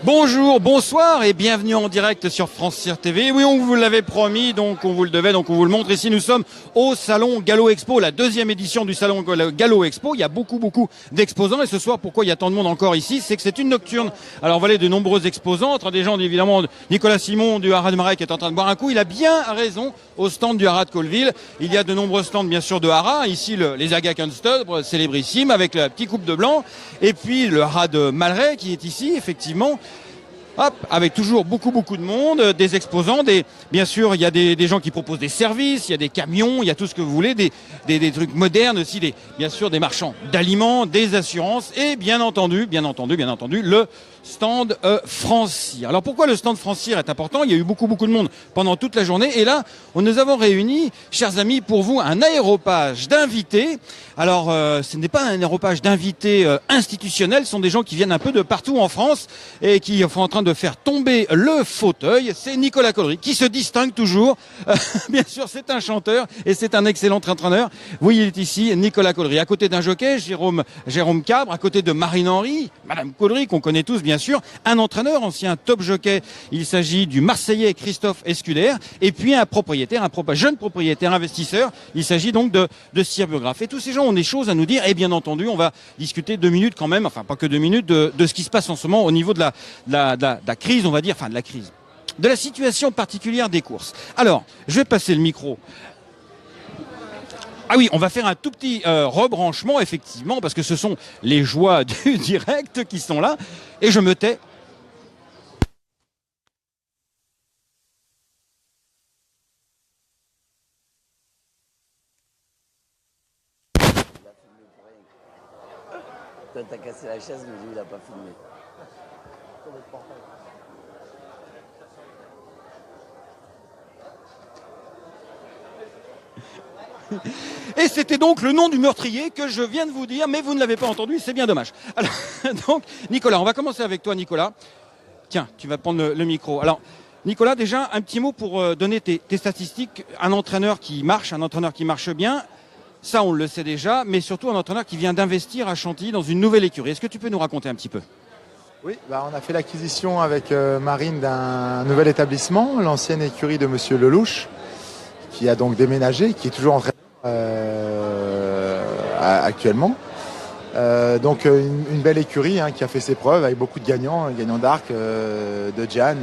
Bonjour, bonsoir et bienvenue en direct sur France Cyr TV. Oui, on vous l'avait promis, donc on vous le devait, donc on vous le montre. Ici, nous sommes au Salon Gallo Expo, la deuxième édition du Salon Gallo Expo. Il y a beaucoup d'exposants et ce soir, pourquoi il y a tant de monde encore ici, c'est que c'est une nocturne. Alors voilà de nombreux exposants, entre des gens évidemment, Nicolas Simon du Haras de Marais qui est en train de boire un coup. Il a bien raison au stand du Haras de Colville. Il y a de nombreux stands bien sûr de Haras. Ici, les Aga Kunstod, célébrissime, avec la petite coupe de blanc. Et puis le Haras de Malray qui est ici, effectivement. Hop, avec toujours beaucoup de monde, des exposants, bien sûr, il y a des gens qui proposent des services, il y a des camions, il y a tout ce que vous voulez, des trucs modernes aussi, bien sûr, des marchands d'aliments, des assurances et bien entendu, le stand France Cyr. Alors pourquoi le stand France Cyr est important? Il y a eu beaucoup de monde pendant toute la journée et là, nous avons réuni, chers amis, pour vous un aéropage d'invités. Alors, ce n'est pas un aéropage d'invités institutionnels, ce sont des gens qui viennent un peu de partout en France et qui sont en train de faire tomber le fauteuil. C'est Nicolas Collery qui se distingue toujours. Bien sûr, c'est un chanteur et c'est un excellent entraîneur. Oui, il est ici, Nicolas Collery. À côté d'un jockey, Jérôme Cabre, à côté de Marine Henry, Madame Collery, qu'on connaît tous bien sûr, un entraîneur, ancien top jockey. Il s'agit du Marseillais Christophe Escuder et puis un jeune propriétaire investisseur. Il s'agit donc de Cyr Biographe. Et tous ces gens ont des choses à nous dire et bien entendu, on va discuter 2 minutes quand même, enfin pas que 2 minutes, de ce qui se passe en ce moment au niveau de la crise, on va dire, de la situation particulière des courses. Alors, je vais passer le micro. Ah oui, on va faire un tout petit rebranchement, effectivement, parce que ce sont les joies du direct qui sont là. Et je me tais. Toi, t'as cassé la chaise, mais lui, il a pas filmé. Et c'était donc le nom du meurtrier que je viens de vous dire, mais vous ne l'avez pas entendu, c'est bien dommage. Alors, donc, Nicolas, on va commencer avec toi, Nicolas. Tiens, tu vas prendre le micro. Alors, Nicolas, déjà, un petit mot pour donner tes statistiques. Un entraîneur qui marche bien, ça on le sait déjà, mais surtout un entraîneur qui vient d'investir à Chantilly dans une nouvelle écurie. Est-ce que tu peux nous raconter un petit peu ? Oui, on a fait l'acquisition avec Marine d'un nouvel établissement, l'ancienne écurie de Monsieur Lelouch, qui a donc déménagé, qui est toujours entraîneur actuellement. Donc une belle écurie qui a fait ses preuves avec beaucoup de gagnants d'Arc, de Gian,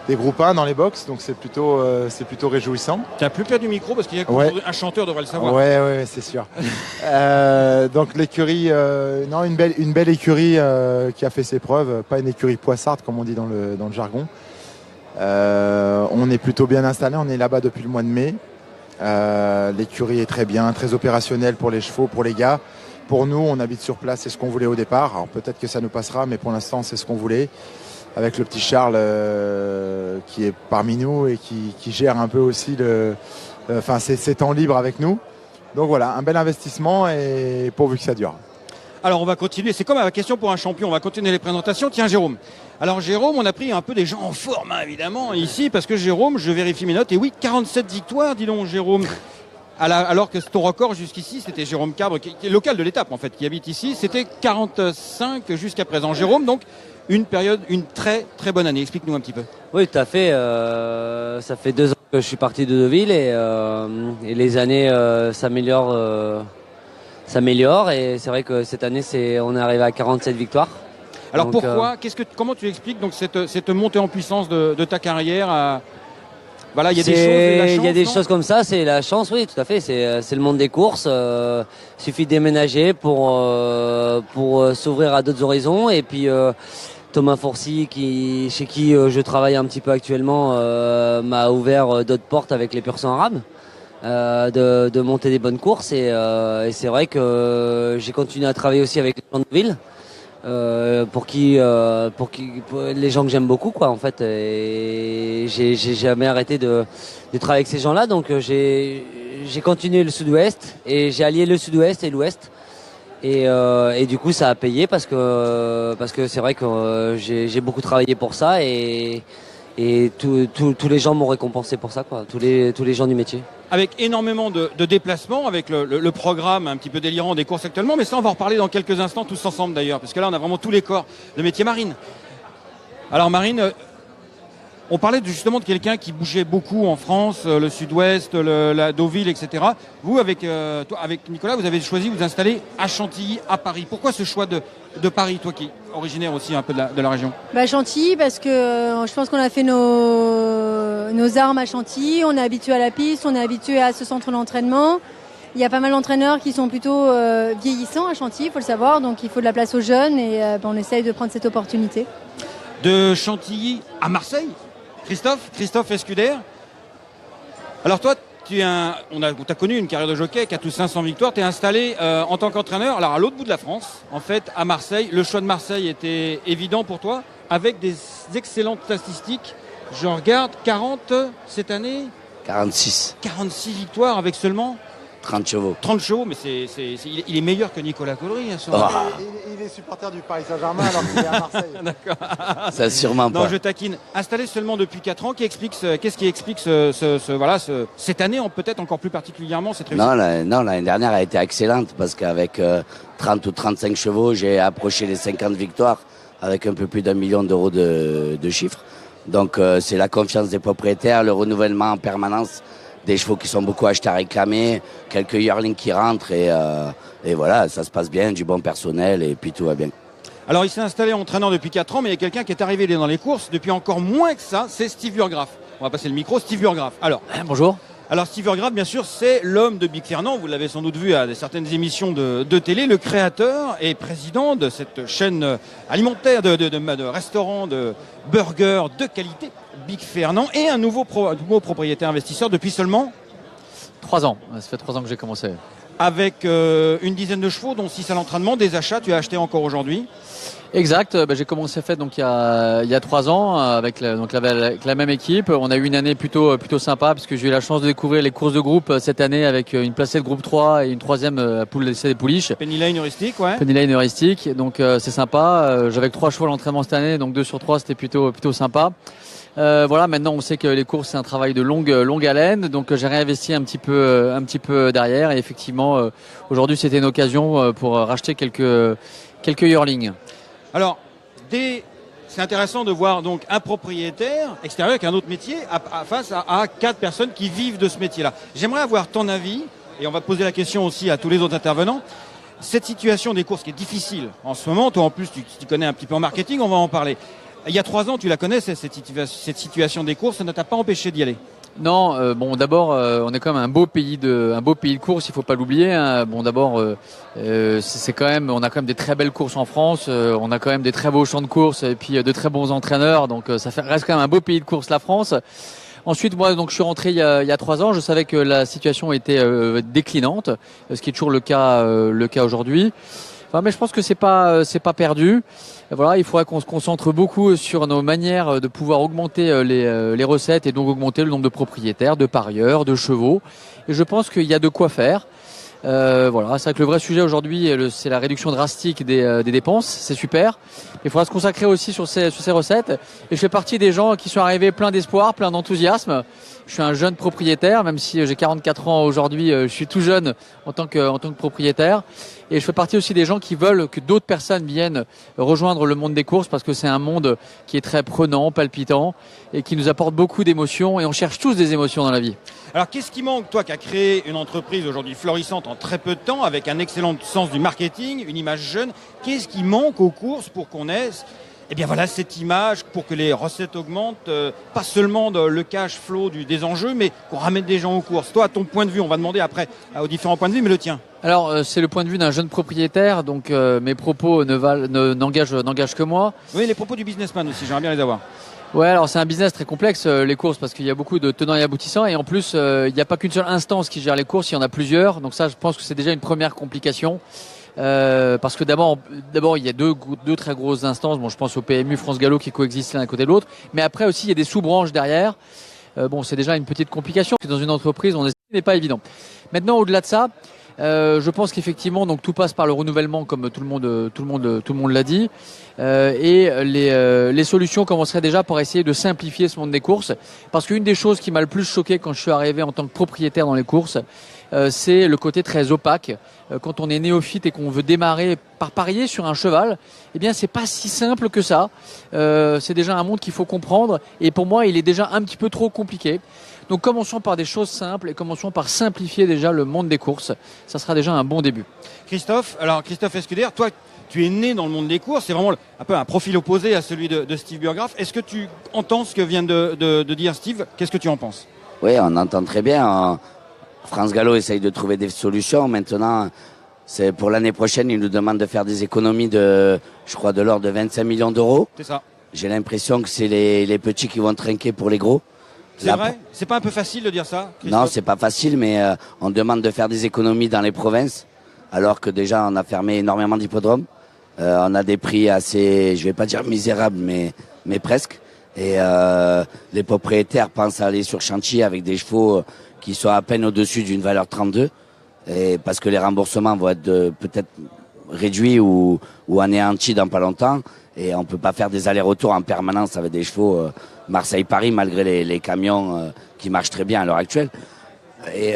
des groupes 1 dans les box, donc c'est plutôt réjouissant. Tu as plus près du micro parce qu'il y a un chanteur devrait le savoir. Ouais, c'est sûr. Donc l'écurie, une belle écurie qui a fait ses preuves, pas une écurie poissarde comme on dit dans le jargon. On est plutôt bien installé, on est là-bas depuis le mois de mai. L'écurie est très bien, très opérationnelle pour les chevaux, pour les gars. Pour nous, on habite sur place, c'est ce qu'on voulait au départ. Alors peut-être que ça nous passera, mais pour l'instant, c'est ce qu'on voulait. Avec le petit Charles qui est parmi nous et qui gère un peu aussi ses temps libres avec nous. Donc voilà, un bel investissement et pourvu que ça dure. Alors on va continuer, c'est comme la question pour un champion, on va continuer les présentations. Tiens Jérôme. Alors Jérôme, on a pris un peu des gens en forme évidemment ici, parce que Jérôme, je vérifie mes notes, et oui, 47 victoires, dis donc Jérôme. Alors que ton record jusqu'ici, c'était Jérôme Cabre, qui est local de l'étape en fait, qui habite ici, c'était 45 jusqu'à présent. Jérôme, donc une très très bonne année, explique-nous un petit peu. Oui, tout à fait, ça fait 2 ans que je suis parti de Deauville et les années s'améliorent et c'est vrai que cette année on est arrivé à 47 victoires. Alors donc, pourquoi comment tu expliques donc cette montée en puissance de ta carrière Voilà, il y a des choses, la chance, il y a des choses comme ça, c'est la chance, oui, tout à fait. C'est le monde des courses. Suffit de déménager pour s'ouvrir à d'autres horizons. Et puis Thomas Fourcy, chez qui je travaille un petit peu actuellement, m'a ouvert d'autres portes avec les Pur Sang Arabes. De monter des bonnes courses et c'est vrai que j'ai continué à travailler aussi avec les gens de ville. Pour les gens que j'aime beaucoup en fait, et j'ai jamais arrêté de travailler avec ces gens-là, donc j'ai continué le Sud-Ouest et j'ai allié le Sud-Ouest et l'Ouest et du coup ça a payé parce que c'est vrai que j'ai beaucoup travaillé pour ça et tous les gens m'ont récompensé pour ça tous les gens du métier. Avec énormément de déplacements, avec le programme un petit peu délirant des courses actuellement, mais ça on va en reparler dans quelques instants tous ensemble d'ailleurs, parce que là on a vraiment tous les corps de métier marine. Alors Marine, on parlait justement de quelqu'un qui bougeait beaucoup en France, le sud-ouest, la Deauville, etc. Vous, avec Nicolas, vous avez choisi de vous installer à Chantilly, à Paris. Pourquoi ce choix de Paris, toi qui es originaire aussi un peu de la région? Chantilly, parce que je pense qu'on a fait nos armes à Chantilly, on est habitué à la piste, on est habitué à ce centre d'entraînement. Il y a pas mal d'entraîneurs qui sont plutôt vieillissants à Chantilly, il faut le savoir, donc il faut de la place aux jeunes et on essaye de prendre cette opportunité. De Chantilly à Marseille, Christophe Escuder. Alors toi, on t'a connu une carrière de jockey, 4 ou 500 victoires. Tu es installé en tant qu'entraîneur, alors à l'autre bout de la France, en fait, à Marseille. Le choix de Marseille était évident pour toi, avec des excellentes statistiques. Je regarde 40 cette année. 46. 46 victoires avec seulement 30 chevaux. 30 chevaux, mais il est meilleur que Nicolas Collery. Il est supporter du Paris Saint-Germain alors qu'il est à Marseille. D'accord. Ça, sûrement pas. Non, je taquine. Installé seulement depuis 4 ans, qu'est-ce qui explique cette année, peut-être encore plus particulièrement, cette réussite? Non, l'année dernière a été excellente parce qu'avec 30 ou 35 chevaux, j'ai approché les 50 victoires avec un peu plus d'1 million d'euros de chiffres. Donc, c'est la confiance des propriétaires, le renouvellement en permanence des chevaux qui sont beaucoup achetés à réclamer, quelques yearlings qui rentrent et voilà, ça se passe bien, du bon personnel et puis tout va bien. Alors il s'est installé entraîneur depuis 4 ans, mais il y a quelqu'un qui est arrivé dans les courses depuis encore moins que ça, c'est Steve Burgraff. On va passer le micro, Steve Burgraff. Alors, bonjour. Alors Steve Burgraff, bien sûr, c'est l'homme de Big Fernand, vous l'avez sans doute vu à certaines émissions de télé, le créateur et président de cette chaîne alimentaire, de restaurants, de burgers de qualité, Big Fernand, et un nouveau propriétaire investisseur depuis seulement 3 ans. Ça fait 3 ans que j'ai commencé. Avec une dizaine de chevaux, dont 6 à l'entraînement, des achats, tu as acheté encore aujourd'hui. Exact, j'ai commencé donc il y a 3 ans avec la même équipe. On a eu une année plutôt sympa puisque j'ai eu la chance de découvrir les courses de groupe cette année avec une placée de groupe 3 et une 3e poule d'essai des pouliches. Penny Lane heuristique, ouais. Penny Lane heuristique, donc c'est sympa. J'avais 3 chevaux à l'entraînement cette année, donc 2 sur 3 c'était plutôt sympa. Voilà, maintenant on sait que les courses c'est un travail de longue haleine, donc j'ai réinvesti un petit peu derrière et effectivement aujourd'hui c'était une occasion pour racheter quelques yearlings. Alors, c'est intéressant de voir donc un propriétaire extérieur avec un autre métier face à 4 personnes qui vivent de ce métier-là. J'aimerais avoir ton avis, et on va poser la question aussi à tous les autres intervenants. Cette situation des courses qui est difficile en ce moment, toi en plus tu connais un petit peu en marketing, on va en parler. Il y a 3 ans, tu la connais, cette situation des courses, ça ne t'a pas empêché d'y aller? Non, d'abord, on est quand même un beau pays de course, il faut pas l'oublier. Hein. D'abord, c'est quand même, on a quand même des très belles courses en France, on a quand même des très beaux champs de course et puis de très bons entraîneurs, donc reste quand même un beau pays de course, la France. Ensuite, moi, donc, je suis rentré il y a 3 ans. Je savais que la situation était déclinante, ce qui est toujours le cas aujourd'hui. Enfin, mais je pense que c'est pas perdu. Voilà, il faudra qu'on se concentre beaucoup sur nos manières de pouvoir augmenter les recettes et donc augmenter le nombre de propriétaires, de parieurs, de chevaux. Et je pense qu'il y a de quoi faire. Voilà, c'est vrai que le vrai sujet aujourd'hui, c'est la réduction drastique des dépenses. C'est super. Il faudra se consacrer aussi sur ces recettes. Et je fais partie des gens qui sont arrivés plein d'espoir, plein d'enthousiasme. Je suis un jeune propriétaire, même si j'ai 44 ans aujourd'hui, je suis tout jeune en tant que propriétaire. Et je fais partie aussi des gens qui veulent que d'autres personnes viennent rejoindre le monde des courses parce que c'est un monde qui est très prenant, palpitant et qui nous apporte beaucoup d'émotions et on cherche tous des émotions dans la vie. Alors qu'est-ce qui manque, toi qui as créé une entreprise aujourd'hui florissante en très peu de temps avec un excellent sens du marketing, une image jeune, qu'est-ce qui manque aux courses pour qu'on ait cette image, pour que les recettes augmentent, pas seulement le cash flow des enjeux, mais qu'on ramène des gens aux courses. Toi, à ton point de vue, on va demander après aux différents points de vue, mais le tien. Alors, c'est le point de vue d'un jeune propriétaire, donc mes propos n'engagent que moi. Oui, les propos du businessman aussi, j'aimerais bien les avoir. Ouais, alors c'est un business très complexe, les courses, parce qu'il y a beaucoup de tenants et aboutissants, et en plus, il n'y a pas qu'une seule instance qui gère les courses, il y en a plusieurs, donc ça, je pense que c'est déjà une première complication. Parce que d'abord il y a deux très grosses instances. Je pense au PMU, France Gallo qui coexistent l'un à côté de l'autre. Mais après aussi il y a des sous-branches derrière. C'est déjà une petite complication parce que dans une entreprise ce n'est pas évident. Maintenant au-delà de ça, je pense qu'effectivement donc tout passe par le renouvellement comme tout le monde l'a dit. Et les solutions commenceraient déjà par essayer de simplifier ce monde des courses. Parce qu'une des choses qui m'a le plus choqué quand je suis arrivé en tant que propriétaire dans les courses, c'est le côté très opaque. Quand on est néophyte et qu'on veut démarrer par parier sur un cheval, eh bien c'est pas si simple que ça. C'est déjà un monde qu'il faut comprendre et pour moi il est déjà un petit peu trop compliqué. Donc commençons par des choses simples et commençons par simplifier déjà le monde des courses. Ça sera déjà un bon début. Christophe Escudère, toi tu es né dans le monde des courses, c'est vraiment un peu un profil opposé à celui de Steve Burgraff. Est-ce que tu entends ce que vient de dire Steve? Qu'est-ce que tu en penses? Oui, on entend très bien. France Gallo essaye de trouver des solutions. Maintenant, c'est pour l'année prochaine, il nous demande de faire des économies de l'ordre de 25 millions d'euros. C'est ça. J'ai l'impression que c'est les petits qui vont trinquer pour les gros. C'est vrai? C'est pas un peu facile de dire ça, Christophe? Non, c'est pas facile, mais on demande de faire des économies dans les provinces, alors que déjà on a fermé énormément d'hippodromes. On a des prix assez, je vais pas dire misérables, mais presque. Et les propriétaires pensent aller sur Chantilly avec des chevaux qui sont à peine au-dessus d'une valeur 32, et parce que les remboursements vont être peut-être réduits ou anéantis dans pas longtemps, et on peut pas faire des allers-retours en permanence avec des chevaux Marseille-Paris malgré les camions qui marchent très bien à l'heure actuelle. Et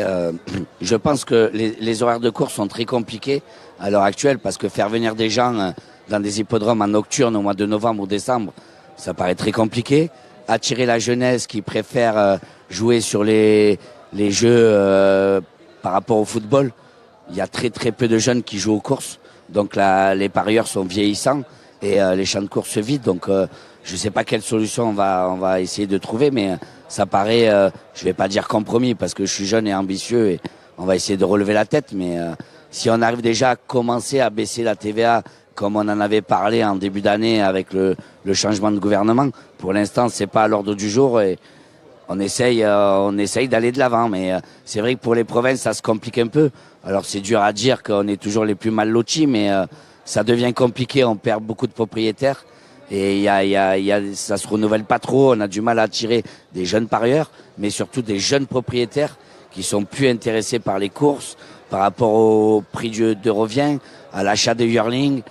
je pense que les horaires de course sont très compliqués à l'heure actuelle, parce que faire venir des gens dans des hippodromes en nocturne au mois de novembre ou décembre, ça paraît très compliqué. Attirer la jeunesse qui préfère jouer sur les jeux par rapport au football, il y a très très peu de jeunes qui jouent aux courses, donc les parieurs sont vieillissants et les champs de course se vident. Donc je sais pas quelle solution on va essayer de trouver, mais ça paraît, je vais pas dire compromis parce que je suis jeune et ambitieux et on va essayer de relever la tête, mais si on arrive déjà à commencer à baisser la TVA comme on en avait parlé en début d'année avec le changement de gouvernement, pour l'instant c'est pas à l'ordre du jour et on essaye d'aller de l'avant, mais c'est vrai que pour les provinces ça se complique un peu. Alors c'est dur à dire qu'on est toujours les plus mal lotis, mais ça devient compliqué, on perd beaucoup de propriétaires et ça se renouvelle pas trop, on a du mal à attirer des jeunes parieurs, mais surtout des jeunes propriétaires qui sont plus intéressés par les courses, par rapport au prix de revient, à l'achat des yearlings,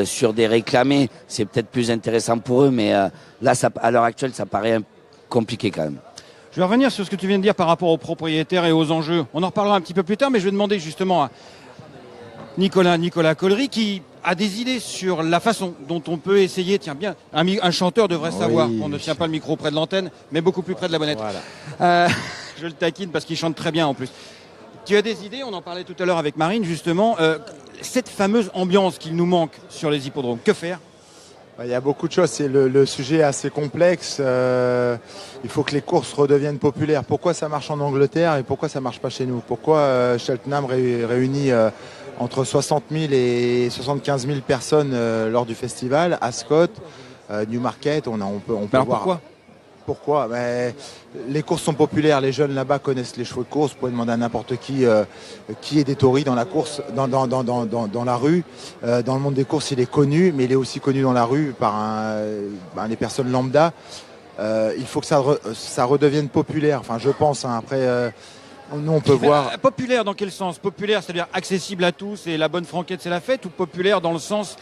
sur des réclamés, c'est peut-être plus intéressant pour eux, mais là, à l'heure actuelle, ça paraît compliqué quand même. Je vais revenir sur ce que tu viens de dire par rapport aux propriétaires et aux enjeux. On en reparlera un petit peu plus tard, mais je vais demander justement à Nicolas Collery qui a des idées sur la façon dont on peut essayer, tiens bien, un chanteur devrait savoir qu'on ne tient pas le micro près de l'antenne, mais beaucoup plus près de la bonnette. Voilà. Je le taquine parce qu'il chante très bien en plus. Tu as des idées, on en parlait tout à l'heure avec Marine justement, cette fameuse ambiance qu'il nous manque sur les hippodromes, que faire? Il y a beaucoup de choses, c'est le sujet est assez complexe, il faut que les courses redeviennent populaires. Pourquoi ça marche en Angleterre et pourquoi ça marche pas chez nous? Pourquoi Cheltenham réunit entre 60 000 et 75 000 personnes lors du festival, Ascot, Newmarket, on peut Alors voir. Pourquoi? Les courses sont populaires, les jeunes là-bas connaissent les chevaux de course. Vous pouvez demander à n'importe qui est des tauris dans la course, dans la rue. Dans le monde des courses, il est connu, mais il est aussi connu dans la rue par les personnes lambda. Il faut que ça redevienne populaire. Enfin, je pense. Après, nous on peut voir. Populaire dans quel sens? Populaire, c'est-à-dire accessible à tous et la bonne franquette c'est la fête, ou populaire dans le sens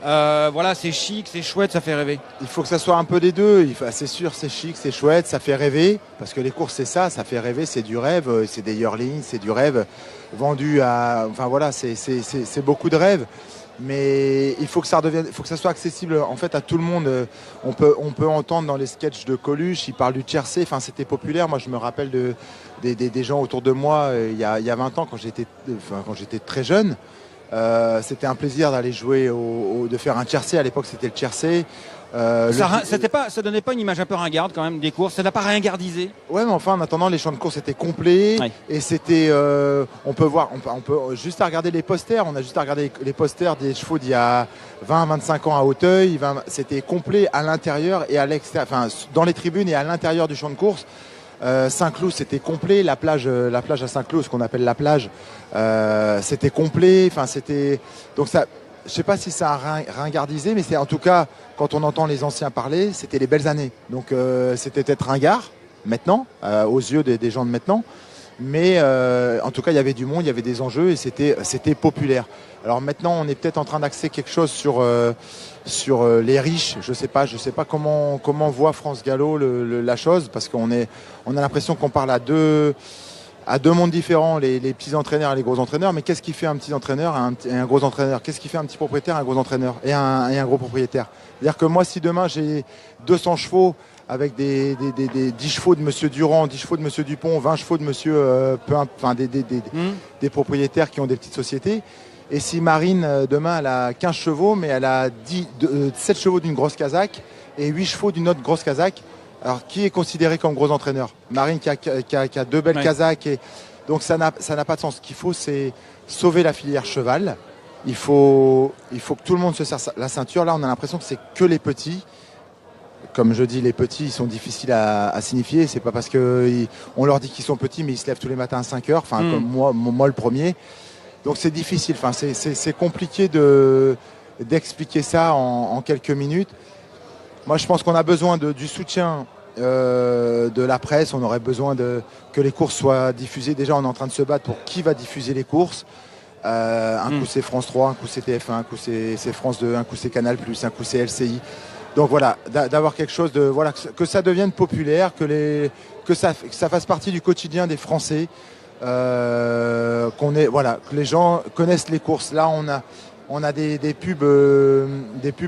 voilà, c'est chic, c'est chouette, ça fait rêver? Il faut que ça soit un peu des deux. C'est sûr, c'est chic, c'est chouette, ça fait rêver. Parce que les courses, c'est ça fait rêver, c'est du rêve. C'est des yearlings, c'est du rêve vendu à. Enfin voilà, c'est beaucoup de rêves. Mais il faut que ça redevienne, il faut que ça soit accessible en fait à tout le monde. On peut entendre dans les sketchs de Coluche, il parle du tiercé. Enfin, c'était populaire. Moi, je me rappelle des gens autour de moi il y a 20 ans quand j'étais très jeune. C'était un plaisir d'aller jouer de faire un tiercé. À l'époque, c'était le tiercé. Ça donnait pas une image un peu ringarde quand même des courses? Ça n'a pas ringardisé? Ouais, mais enfin, en attendant, les champs de course étaient complets. Ouais. Et c'était, on peut juste à regarder les posters. On a juste à regarder les posters des chevaux d'il y a 20-25 ans à Auteuil. C'était complet à l'intérieur et à l'extérieur, enfin, dans les tribunes et à l'intérieur du champ de course. Saint-Cloud, c'était complet. La plage à Saint-Cloud, ce qu'on appelle la plage, c'était complet. Enfin, c'était donc ça. Je sais pas si ça a ringardisé, mais c'est en tout cas quand on entend les anciens parler, c'était les belles années. Donc c'était peut-être ringard maintenant aux yeux des gens de maintenant, mais en tout cas il y avait du monde, il y avait des enjeux et c'était populaire. Alors maintenant on est peut-être en train d'axer quelque chose sur les riches. Je sais pas comment voit France Gallo la chose, parce qu'on a l'impression qu'on parle à deux à deux mondes différents, les petits entraîneurs et les gros entraîneurs. Mais qu'est-ce qui fait un petit entraîneur et un gros entraîneur? Qu'est-ce qui fait un petit propriétaire, un gros entraîneur et un gros propriétaire? C'est-à-dire que moi, si demain j'ai 200 chevaux avec des 10 chevaux de Monsieur Durand, 10 chevaux de Monsieur Dupont, 20 chevaux de Monsieur, des propriétaires qui ont des petites sociétés. Et si Marine, demain, elle a 15 chevaux, mais elle a 7 chevaux d'une grosse Kazakh et 8 chevaux d'une autre grosse Kazakh, alors qui est considéré comme gros entraîneur? Marine qui a deux belles Kazakhs. Donc ça n'a pas de sens. Ce qu'il faut, c'est sauver la filière cheval. Il faut que tout le monde se serre la ceinture. Là, on a l'impression que c'est que les petits. Comme je dis, les petits, ils sont difficiles à signifier. C'est pas parce qu'on leur dit qu'ils sont petits, mais ils se lèvent tous les matins à 5 heures. Enfin, comme moi le premier. Donc c'est difficile. Enfin, c'est compliqué d'expliquer ça en quelques minutes. Moi, je pense qu'on a besoin du soutien de la presse. On aurait besoin que les courses soient diffusées. Déjà, on est en train de se battre pour qui va diffuser les courses. Un coup, c'est France 3, un coup, c'est TF1, un coup, c'est France 2, un coup, c'est Canal+, un coup, c'est LCI. Donc voilà, d'avoir quelque chose que ça devienne populaire, que ça fasse partie du quotidien des Français, que les gens connaissent les courses. Là, on a des pubs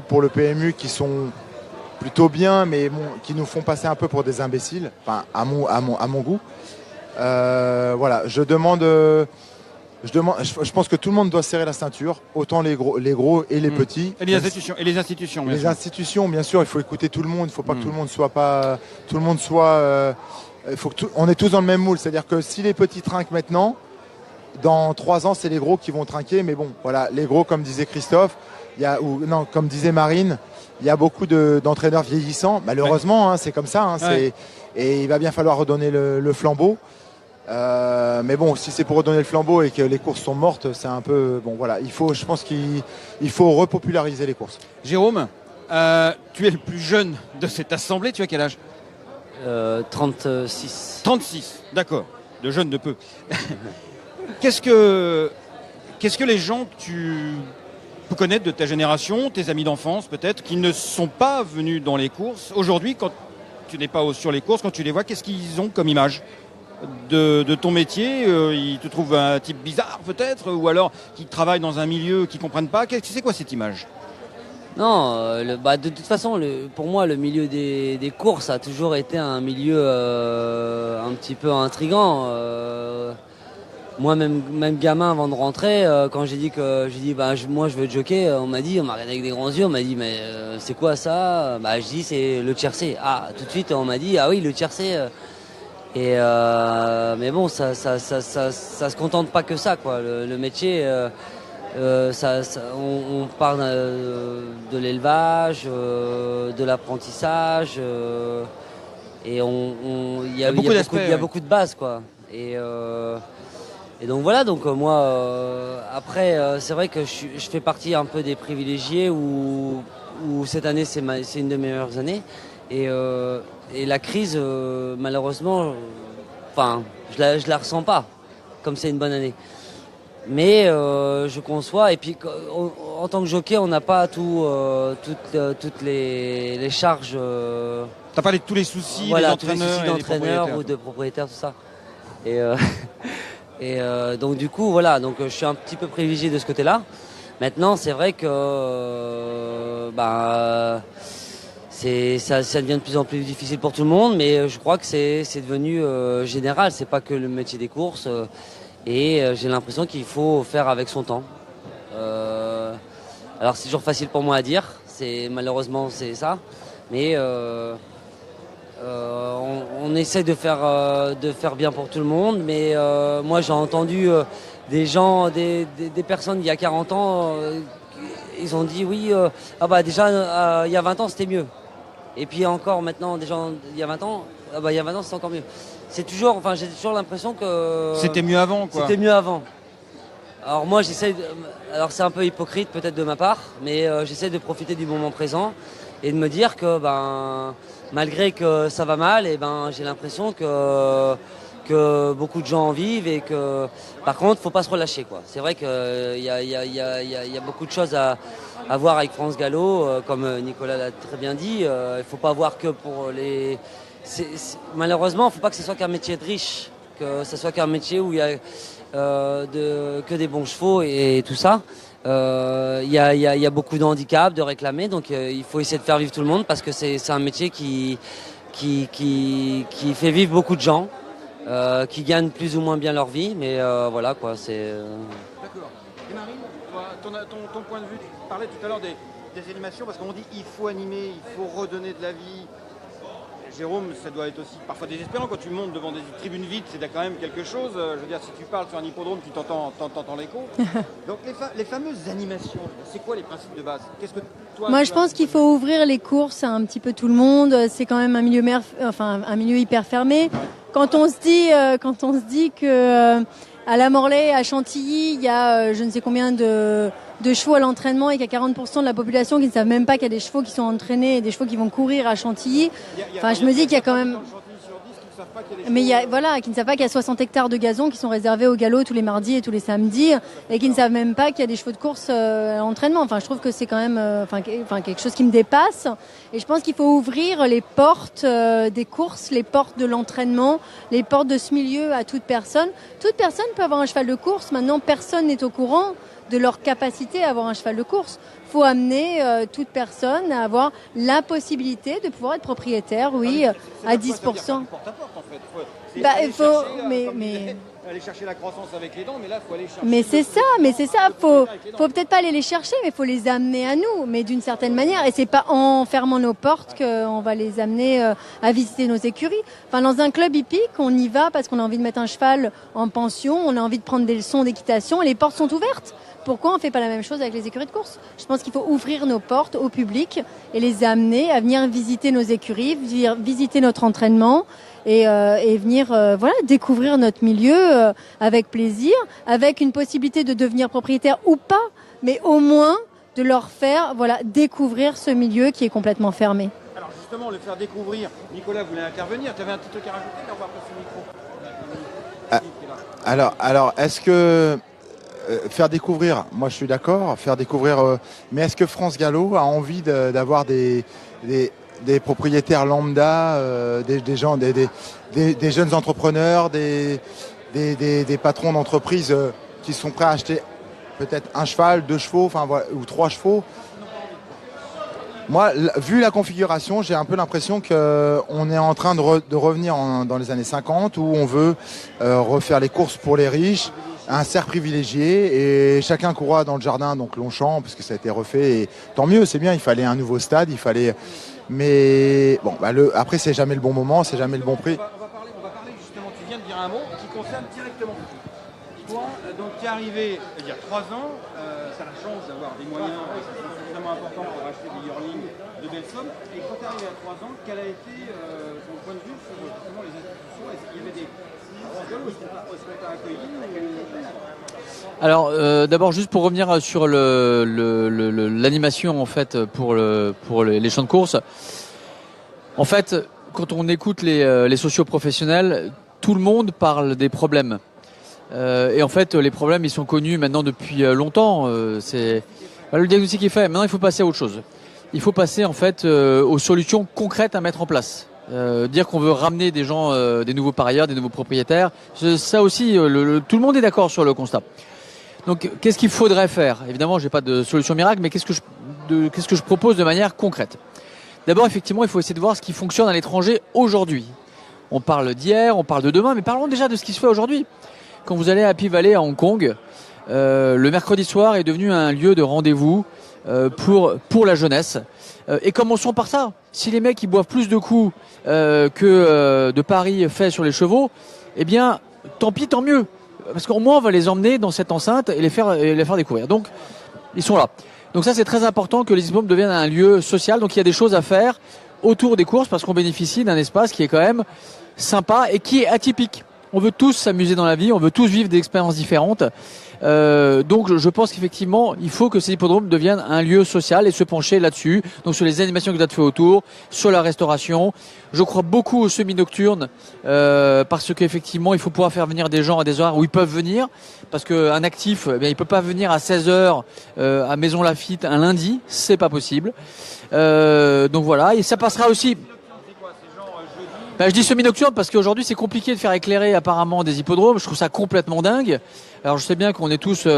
pour le PMU qui sont plutôt bien, mais bon, qui nous font passer un peu pour des imbéciles, enfin à mon goût. Je pense que tout le monde doit serrer la ceinture, autant les gros et les petits. Et les institutions, bien sûr. Institutions, bien sûr, il faut écouter tout le monde. Il ne faut pas que tout le monde on est tous dans le même moule. C'est-à-dire que si les petits trinquent maintenant, dans 3 ans, c'est les gros qui vont trinquer. Mais bon, voilà, les gros, comme disait Christophe, comme disait Marine, il y a beaucoup d'entraîneurs vieillissants. Malheureusement, c'est comme ça. Et il va bien falloir redonner le flambeau. Mais bon, si c'est pour redonner le flambeau et que les courses sont mortes, c'est un peu bon. Voilà, je pense qu'il faut repopulariser les courses. Jérôme, tu es le plus jeune de cette assemblée. Tu as quel âge? 36. 36, d'accord. De jeune de peu. Qu'est-ce que les gens que tu peux connaître de ta génération, tes amis d'enfance peut-être, qui ne sont pas venus dans les courses, aujourd'hui, quand tu n'es pas sur les courses, quand tu les vois, qu'est-ce qu'ils ont comme image de ton métier? Ils te trouvent un type bizarre peut-être, ou alors qui travaille dans un milieu qu'ils ne comprennent pas. C'est quoi cette image? Non, de toute façon, pour moi, le milieu des courses a toujours été un milieu un petit peu intriguant. Moi, même gamin, avant de rentrer, quand j'ai dit moi je veux être jockey, on m'a regardé avec des grands yeux, on m'a dit mais c'est quoi ça? Je dis c'est le tiercé. Ah, tout de suite on m'a dit ah oui le tiercé. Mais bon, ça se contente pas que ça quoi. Le métier. On parle de l'élevage, de l'apprentissage, et il y a beaucoup de bases quoi. Et donc voilà, moi après c'est vrai que je fais partie un peu des privilégiés où cette année c'est une de mes meilleures années et la crise malheureusement, je la ressens pas comme c'est une bonne année. Mais je conçois, et puis en tant que jockey, on n'a pas toutes les charges. T'as parlé de tous les soucis voilà, des entraîneurs, ou de propriétaires, tout ça. Et donc du coup, voilà, donc je suis un petit peu privilégié de ce côté-là. Maintenant, c'est vrai que ça devient de plus en plus difficile pour tout le monde, mais je crois que c'est devenu général. C'est pas que le métier des courses. Et j'ai l'impression qu'il faut faire avec son temps. Alors c'est toujours facile pour moi à dire, malheureusement c'est ça, mais on essaie de faire bien pour tout le monde. Mais moi j'ai entendu des gens, des personnes il y a 40 ans, ils ont dit oui, déjà il y a 20 ans c'était mieux. Et puis encore maintenant des gens il y a 20 ans, il y a 20 ans c'est encore mieux. J'ai toujours l'impression que c'était mieux avant quoi. C'était mieux avant. Alors moi alors c'est un peu hypocrite peut-être de ma part, mais j'essaie de profiter du moment présent et de me dire que malgré que ça va mal, j'ai l'impression que beaucoup de gens en vivent et que par contre faut pas se relâcher quoi. C'est vrai qu'il y a beaucoup de choses à voir avec France Gallo, comme Nicolas l'a très bien dit. Il faut pas voir que pour les malheureusement, il ne faut pas que ce soit qu'un métier de riche, ça soit qu'un métier où il y a que des bons chevaux et tout ça. Il y a beaucoup de handicaps, de réclamés, donc il faut essayer de faire vivre tout le monde parce que c'est un métier qui fait vivre beaucoup de gens, qui gagnent plus ou moins bien leur vie, mais voilà quoi, c'est. D'accord. Et Marine, toi, ton point de vue, tu parlais tout à l'heure des animations, parce qu'on dit il faut animer, il faut redonner de la vie. Jérôme, ça doit être aussi parfois désespérant quand tu montes devant des tribunes vides, c'est quand même quelque chose. Je veux dire, si tu parles sur un hippodrome, tu t'entends l'écho. Donc les fameuses animations, c'est quoi les principes de base? Qu'est-ce que toi? Moi, je pense qu'il faut ouvrir les courses à un petit peu tout le monde. C'est quand même un milieu hyper fermé. Quand on se dit que à la Morlaix, à Chantilly, il y a je ne sais combien de chevaux à l'entraînement et qu'il y a 40% de la population qui ne savent même pas qu'il y a des chevaux qui sont entraînés et des chevaux qui vont courir à Chantilly. Enfin, je me dis qu'il y a quand même... Mais qui ne savent pas qu'il y a 60 hectares de gazon qui sont réservés au galop tous les mardis et tous les samedis et qui ne savent même pas qu'il y a des chevaux de course à l'entraînement. Enfin, je trouve que c'est quand même quelque chose qui me dépasse. Et je pense qu'il faut ouvrir les portes des courses, les portes de l'entraînement, les portes de ce milieu à toute personne. Toute personne peut avoir un cheval de course. Maintenant, personne n'est au courant de leur capacité à avoir un cheval de course. Il faut amener toute personne à avoir la possibilité de pouvoir être propriétaire, oui, à 10%. Porte-à-porte, en fait. Aller chercher la croissance avec les dents, mais là, il faut aller chercher... Mais c'est ça. Faut peut-être pas aller les chercher, mais il faut les amener à nous, mais d'une certaine manière. Et c'est pas en fermant nos portes qu'on va les amener à visiter nos écuries. Enfin, dans un club hippique, on y va parce qu'on a envie de mettre un cheval en pension, on a envie de prendre des leçons d'équitation, et les portes sont ouvertes. Pourquoi on ne fait pas la même chose avec les écuries de course? Je pense qu'il faut ouvrir nos portes au public et les amener à venir visiter nos écuries, visiter notre entraînement et venir découvrir notre milieu avec plaisir, avec une possibilité de devenir propriétaire ou pas, mais au moins de leur faire découvrir ce milieu qui est complètement fermé. Alors justement, le faire découvrir, Nicolas voulait intervenir, tu avais un petit truc à rajouter, mais on va passer le micro. Alors, est-ce que faire découvrir, moi je suis d'accord, faire découvrir, mais est-ce que France Gallo a envie d'avoir des propriétaires lambda, des gens, des jeunes entrepreneurs, des patrons d'entreprises qui sont prêts à acheter peut-être un cheval, 2 chevaux, ou 3 chevaux? Moi, vu la configuration, j'ai un peu l'impression qu'on est en train de revenir dans les années 50 où on veut refaire les courses pour les riches, un cerf privilégié et chacun courra dans le jardin, donc Longchamp, parce que ça a été refait et tant mieux, c'est bien, il fallait un nouveau stade, mais bon, après c'est jamais le bon moment, c'est jamais le bon prix. On va parler justement, tu viens de dire un mot qui concerne directement toi, donc tu es arrivé il y a 3 ans, tu as la chance d'avoir des moyens suffisamment importants pour acheter des yearlings de belles sommes, et quand tu es arrivé à 3 ans, quel a été ton point de vue sur justement les institutions? Est-ce qu'il y avait des Alors d'abord juste pour revenir sur l'animation en fait pour les champs de course. En fait, quand on écoute les socioprofessionnels, tout le monde parle des problèmes. Et en fait, les problèmes ils sont connus maintenant depuis longtemps. C'est le diagnostic est fait. Maintenant, il faut passer à autre chose. Il faut passer en fait aux solutions concrètes à mettre en place. Dire qu'on veut ramener des gens, des nouveaux parieurs, des nouveaux propriétaires, ça aussi, tout le monde est d'accord sur le constat. Donc, qu'est-ce qu'il faudrait faire? Évidemment, j'ai pas de solution miracle, mais qu'est-ce que je propose de manière concrète? D'abord, effectivement, il faut essayer de voir ce qui fonctionne à l'étranger aujourd'hui. On parle d'hier, on parle de demain, mais parlons déjà de ce qui se fait aujourd'hui. Quand vous allez à Happy Valley à Hong Kong, le mercredi soir est devenu un lieu de rendez-vous pour la jeunesse. Et commençons par ça. Si les mecs ils boivent plus de coups que de paris faits sur les chevaux, eh bien, tant pis, tant mieux. Parce qu'au moins, on va les emmener dans cette enceinte et les faire découvrir. Donc, ils sont là. Donc ça, c'est très important que les hippodromes deviennent un lieu social. Donc, il y a des choses à faire autour des courses parce qu'on bénéficie d'un espace qui est quand même sympa et qui est atypique. On veut tous s'amuser dans la vie, on veut tous vivre des expériences différentes. Donc je pense qu'effectivement, il faut que ces hippodromes deviennent un lieu social et se pencher là-dessus. Donc sur les animations que tu as fait autour, sur la restauration. Je crois beaucoup aux semi-nocturnes parce qu'effectivement, il faut pouvoir faire venir des gens à des horaires où ils peuvent venir. Parce qu'un actif, eh bien, il peut pas venir à 16h à Maison Lafitte un lundi, c'est pas possible. Donc voilà, et ça passera aussi. C'est quoi? C'est genre jeudi, Je dis semi-nocturne parce qu'aujourd'hui c'est compliqué de faire éclairer apparemment des hippodromes. Je trouve ça complètement dingue. Alors je sais bien qu'on est tous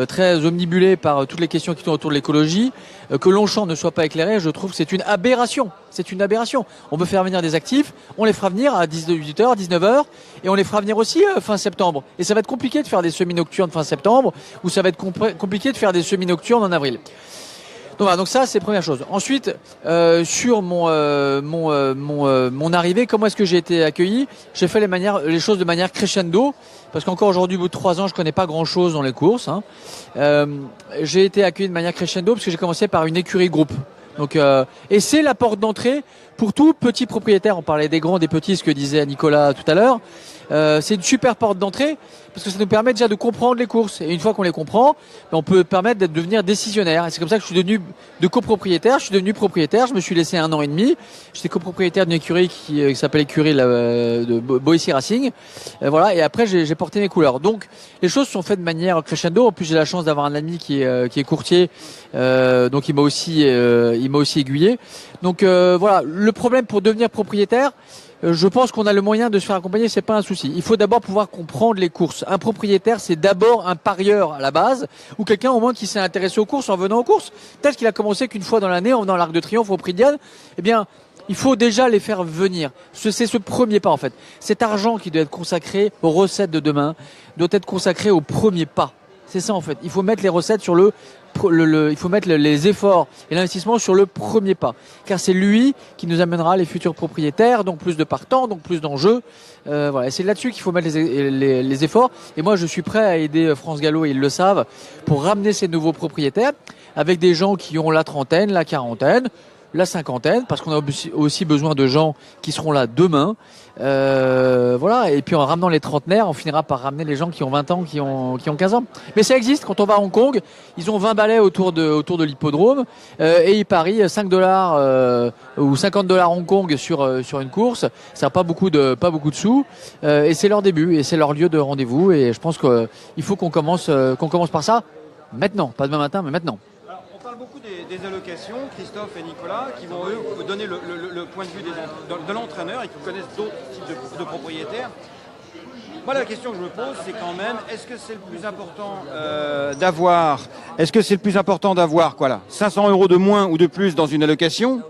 très omnibulés par toutes les questions qui tournent autour de l'écologie. Que Longchamp ne soit pas éclairé, je trouve que c'est une aberration. C'est une aberration. On veut faire venir des actifs, on les fera venir à 18h, 19h et on les fera venir aussi fin septembre. Et ça va être compliqué de faire des semi-nocturnes fin septembre ou ça va être compliqué de faire des semi-nocturnes en avril. Donc voilà, donc ça c'est la première chose. Ensuite, sur mon arrivée, comment est-ce que j'ai été accueilli? J'ai fait les choses de manière crescendo, parce qu'encore aujourd'hui, au bout de 3 ans, je connais pas grand-chose dans les courses. J'ai été accueilli de manière crescendo parce que j'ai commencé par une écurie groupe. Donc, et c'est la porte d'entrée pour tout petit propriétaire. On parlait des grands, des petits, ce que disait Nicolas tout à l'heure. C'est une super porte d'entrée parce que ça nous permet déjà de comprendre les courses. Et une fois qu'on les comprend, on peut permettre de devenir décisionnaire. Et c'est comme ça que je suis devenu de copropriétaire. Je suis devenu propriétaire. Je me suis laissé 1 an et demi. J'étais copropriétaire d'une écurie qui s'appelle l'écurie de Boissy Racing. Voilà. Et après, j'ai porté mes couleurs. Donc, les choses sont faites de manière crescendo. En plus, j'ai la chance d'avoir un ami qui est courtier. Donc, il m'a aussi aiguillé. Donc, voilà. Le problème pour devenir propriétaire, je pense qu'on a le moyen de se faire accompagner, c'est pas un souci. Il faut d'abord pouvoir comprendre les courses. Un propriétaire, c'est d'abord un parieur à la base, ou quelqu'un au moins qui s'est intéressé aux courses en venant aux courses. Peut-être qu'il a commencé qu'une fois dans l'année en venant à l'Arc de Triomphe au Prix de Diane. Eh bien, il faut déjà les faire venir. C'est ce premier pas en fait. Cet argent qui doit être consacré aux recettes de demain doit être consacré au premier pas. C'est ça en fait. Il faut mettre les recettes sur il faut mettre les efforts et l'investissement sur le premier pas, car c'est lui qui nous amènera les futurs propriétaires, donc plus de partants, donc plus d'enjeux. Voilà, et c'est là-dessus qu'il faut mettre les efforts. Et moi, je suis prêt à aider France Gallo, et ils le savent, pour ramener ces nouveaux propriétaires avec des gens qui ont la trentaine, la quarantaine, la cinquantaine, parce qu'on a aussi besoin de gens qui seront là demain. Voilà, et puis en ramenant les trentenaires, on finira par ramener les gens qui ont 20 ans, qui ont 15 ans. Mais ça existe. Quand on va à Hong Kong, ils ont 20 balais autour de l'hippodrome et ils parient $5 ou $50 Hong Kong sur une course. Ça n'a pas beaucoup de sous et c'est leur début et c'est leur lieu de rendez-vous. Et je pense qu'il faut qu'on commence par ça maintenant, pas demain matin, mais maintenant. On parle beaucoup des allocations, Christophe et Nicolas, qui vont eux vous donner le point de vue de l'entraîneur et qui connaissent d'autres types de propriétaires. Moi, la question que je me pose, c'est quand même, est-ce que c'est le plus important d'avoir quoi là, 500 € de moins ou de plus dans une allocation,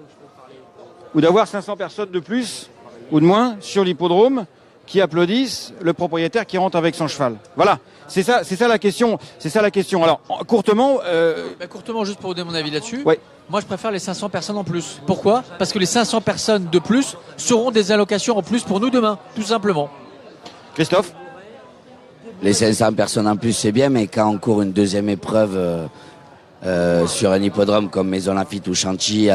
ou d'avoir 500 personnes de plus ou de moins sur l'hippodrome qui applaudissent le propriétaire qui rentre avec son cheval. Voilà. C'est ça la question. Alors, courtement. Courtement, juste pour vous donner mon avis là-dessus. Ouais. Moi, je préfère les 500 personnes en plus. Pourquoi? Parce que les 500 personnes de plus seront des allocations en plus pour nous demain, tout simplement. Christophe? Les 500 personnes en plus, c'est bien, mais quand on court une deuxième épreuve sur un hippodrome comme Maison Lafitte ou Chantilly,